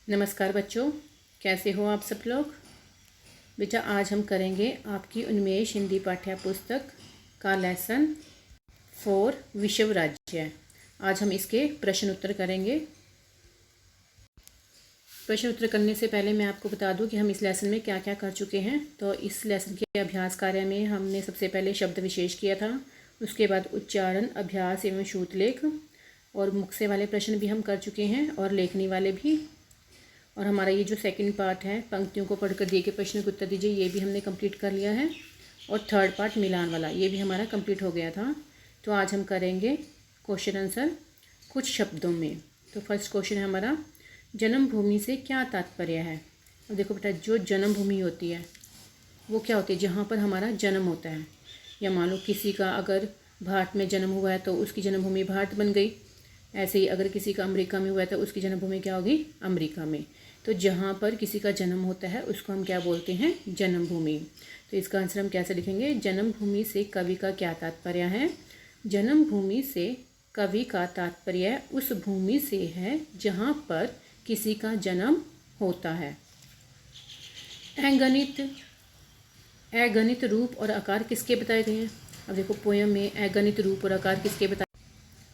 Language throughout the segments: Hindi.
नमस्कार बच्चों, कैसे हो आप सब लोग। बेटा आज हम करेंगे आपकी उन्मेष हिंदी पाठ्य पुस्तक का लेसन 4 विषव राज्य। आज हम इसके प्रश्न उत्तर करेंगे। प्रश्न उत्तर करने से पहले मैं आपको बता दूं कि हम इस लेसन में क्या क्या कर चुके हैं। तो इस लेसन के अभ्यास कार्य में हमने सबसे पहले शब्द विशेष किया था, उसके बाद उच्चारण अभ्यास एवं शूतलेख और मुक्से वाले प्रश्न भी हम कर चुके हैं और लेखनी वाले भी। और हमारा ये जो सेकंड पार्ट है, पंक्तियों को पढ़कर दिए गए प्रश्न को उत्तर दीजिए, ये भी हमने कंप्लीट कर लिया है। और थर्ड पार्ट मिलान वाला, ये भी हमारा कंप्लीट हो गया था। तो आज हम करेंगे क्वेश्चन आंसर कुछ शब्दों में। तो फर्स्ट क्वेश्चन है हमारा, जन्मभूमि से क्या तात्पर्य है। अब देखो बेटा, जो जन्मभूमि होती है वो क्या होती है, जहाँ पर हमारा जन्म होता है। या मान लो किसी का अगर भारत में जन्म हुआ है तो उसकी जन्मभूमि भारत बन गई। ऐसे ही अगर किसी का अमेरिका में हुआ है तो उसकी जन्मभूमि क्या होगी, अमेरिका में। तो जहाँ पर किसी का जन्म होता है उसको हम क्या बोलते हैं, जन्मभूमि। तो इसका आंसर हम कैसे लिखेंगे, जन्मभूमि से कवि का क्या तात्पर्य है। जन्मभूमि से कवि का तात्पर्य उस भूमि से है जहाँ पर किसी का जन्म होता है। अगणित रूप और आकार किसके बताए गए हैं। अब देखो पोयम में अगणित रूप और आकार किसके बताए,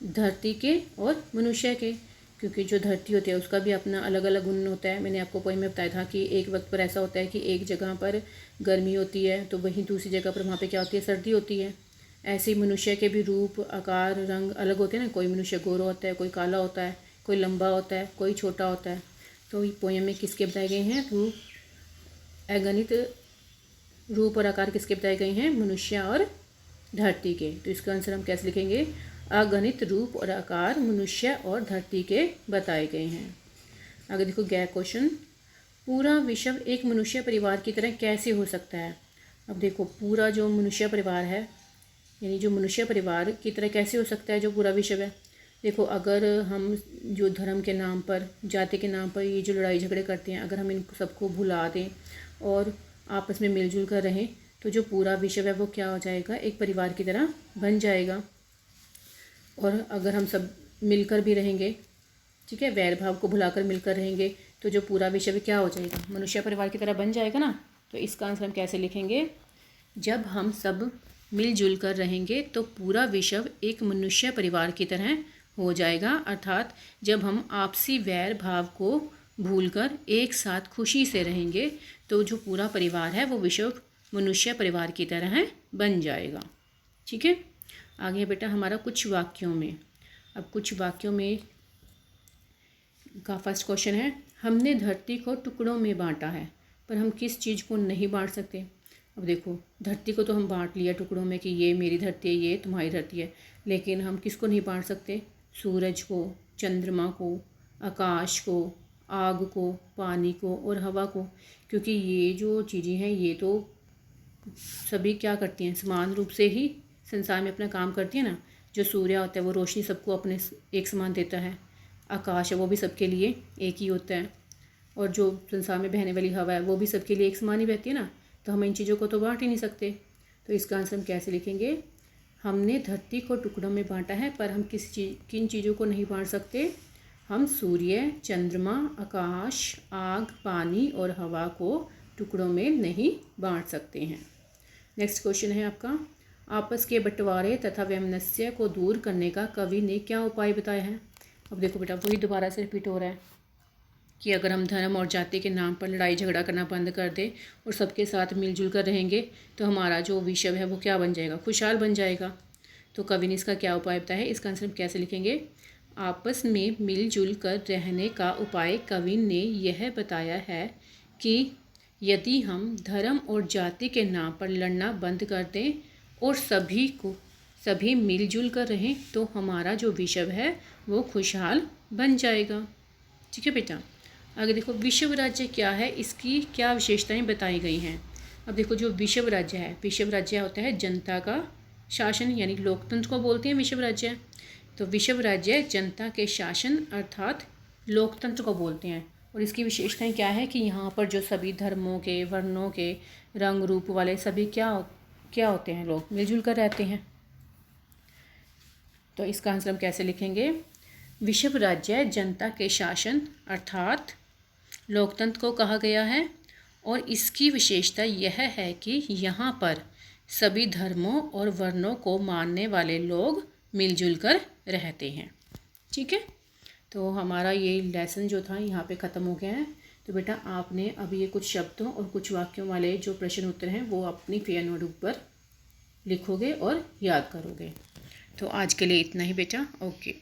धरती के और मनुष्य के। क्योंकि जो धरती होती है उसका भी अपना अलग अलग गुण होता है। मैंने आपको पोइम में बताया था कि एक वक्त पर ऐसा होता है कि एक जगह पर गर्मी होती है तो वहीं दूसरी जगह पर वहाँ पे क्या होती है, सर्दी होती है। ऐसे ही मनुष्य के भी रूप आकार रंग अलग होते हैं ना। कोई मनुष्य गोरा होता है, कोई काला होता है, कोई लंबा होता है, कोई छोटा होता है। तो पोइम में किसके बताए गए हैं, अगणित रूप और आकार किसके बताए गए हैं, मनुष्य और धरती के। तो इसका आंसर हम कैसे लिखेंगे, अगणित रूप और आकार मनुष्य और धरती के बताए गए हैं। आगे देखो गया क्वेश्चन, पूरा विश्व एक मनुष्य परिवार की तरह कैसे हो सकता है। अब देखो पूरा जो मनुष्य परिवार है, यानी जो मनुष्य परिवार की तरह कैसे हो सकता है जो पूरा विश्व है। देखो अगर हम जो धर्म के नाम पर, जाति के नाम पर ये जो लड़ाई झगड़े करते हैं, अगर हम इन सबको भुला दें और आपस में मिलजुल कर रहें तो जो पूरा विश्व है वो क्या हो जाएगा, एक परिवार की तरह बन जाएगा। और अगर हम सब मिलकर भी रहेंगे, ठीक है, वैर भाव को भुलाकर मिलकर रहेंगे तो जो पूरा विश्व क्या हो जाएगा, मनुष्य परिवार की तरह बन जाएगा ना। तो इसका आंसर हम कैसे लिखेंगे, जब हम सब मिलजुल कर रहेंगे तो पूरा विश्व एक मनुष्य परिवार की तरह हो जाएगा। अर्थात जब हम आपसी वैर भाव को भूलकर एक साथ खुशी से रहेंगे तो जो पूरा परिवार है वो विश्व मनुष्य परिवार की तरह बन जाएगा। ठीक है, आगे बेटा हमारा कुछ वाक्यों में। अब कुछ वाक्यों में का फर्स्ट क्वेश्चन है, हमने धरती को टुकड़ों में बांटा है पर हम किस चीज़ को नहीं बांट सकते। अब देखो धरती को तो हम बांट लिया टुकड़ों में कि ये मेरी धरती है, ये तुम्हारी धरती है, लेकिन हम किसको नहीं बांट सकते, सूरज को, चंद्रमा को, आकाश को, आग को, पानी को और हवा को। क्योंकि ये जो चीज़ें हैं ये तो सभी क्या करती हैं, समान रूप से ही संसार में अपना काम करती है ना। जो सूर्य होता है वो रोशनी सबको अपने एक समान देता है, आकाश है वो भी सबके लिए एक ही होता है, और जो संसार में बहने वाली हवा है वो भी सबके लिए एक समान ही बहती है ना। तो हम इन चीज़ों को तो बांट ही नहीं सकते। तो इसका आंसर हम कैसे लिखेंगे, हमने धरती को टुकड़ों में बांटा है पर हम किन चीज़ों को नहीं बांट सकते, हम सूर्य, चंद्रमा, आकाश, आग, पानी और हवा को टुकड़ों में नहीं बांट सकते हैं। नेक्स्ट क्वेश्चन है आपका, आपस के बंटवारे तथा वैमनस्य को दूर करने का कवि ने क्या उपाय बताया है। अब देखो बेटा वही दोबारा से रिपीट हो रहा है कि अगर हम धर्म और जाति के नाम पर लड़ाई झगड़ा करना बंद कर दें और सबके साथ मिलजुल कर रहेंगे तो हमारा जो विश्व है वो क्या बन जाएगा, खुशहाल बन जाएगा। तो कवि ने इसका क्या उपाय बताया है, इसका आंसर हम कैसे लिखेंगे, आपस में मिलजुल कर रहने का उपाय कवि ने यह बताया है कि यदि हम धर्म और जाति के नाम पर लड़ना बंद कर दें और सभी मिलजुल कर रहें तो हमारा जो विश्व है वो खुशहाल बन जाएगा। ठीक है बेटा, आगे देखो विश्व राज्य क्या है, इसकी क्या विशेषताएं बताई गई हैं। अब देखो जो विश्व राज्य है, विश्व राज्य होता है जनता का शासन, यानी लोकतंत्र को बोलते हैं विश्व राज्य। तो विश्व राज्य जनता के शासन अर्थात लोकतंत्र को बोलते हैं। और इसकी विशेषताएं क्या है कि यहाँ पर जो सभी धर्मों के, वर्णों के, रंग रूप वाले सभी क्या होते हैं, लोग मिलजुल कर रहते हैं। तो इसका आंसर हम कैसे लिखेंगे, विश्व राज्य जनता के शासन अर्थात लोकतंत्र को कहा गया है और इसकी विशेषता यह है कि यहाँ पर सभी धर्मों और वर्णों को मानने वाले लोग मिलजुल कर रहते हैं। ठीक है, तो हमारा ये लेसन जो था यहाँ पे ख़त्म हो गया है। तो बेटा आपने अभी ये कुछ शब्दों और कुछ वाक्यों वाले जो प्रश्न उत्तर हैं वो अपनी फेयर नोटबुक पर लिखोगे और याद करोगे। तो आज के लिए इतना ही बेटा, ओके।